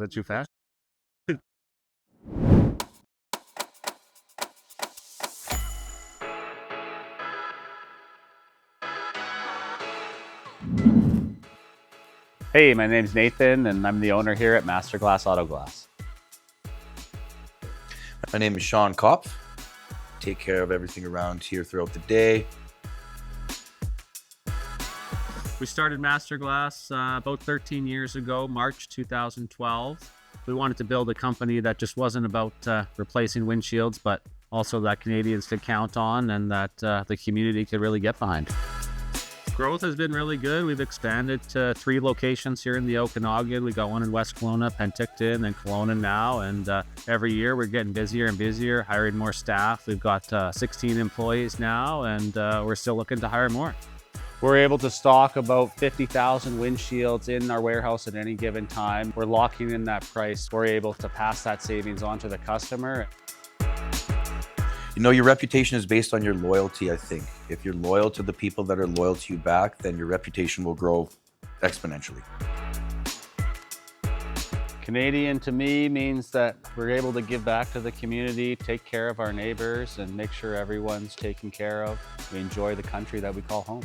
Was that too fast? Hey, my name's Nathan, and I'm the owner here at MasterGlass Auto Glass. My name is Sean Kopf. Take care of everything around here throughout the day. We started MasterGlass about 13 years ago, March 2012. We wanted to build a company that just wasn't about replacing windshields, but also that Canadians could count on and that the community could really get behind. Growth has been really good. We've expanded to 3 locations here in the Okanagan. We got one in West Kelowna, Penticton, and Kelowna now. And every year we're getting busier and busier, hiring more staff. We've got 16 employees now, and we're still looking to hire more. We're able to stock about 50,000 windshields in our warehouse at any given time. We're locking in that price. We're able to pass that savings on to the customer. You know, your reputation is based on your loyalty, I think. If you're loyal to the people that are loyal to you back, then your reputation will grow exponentially. Canadian to me means that we're able to give back to the community, take care of our neighbors, and make sure everyone's taken care of. We enjoy the country that we call home.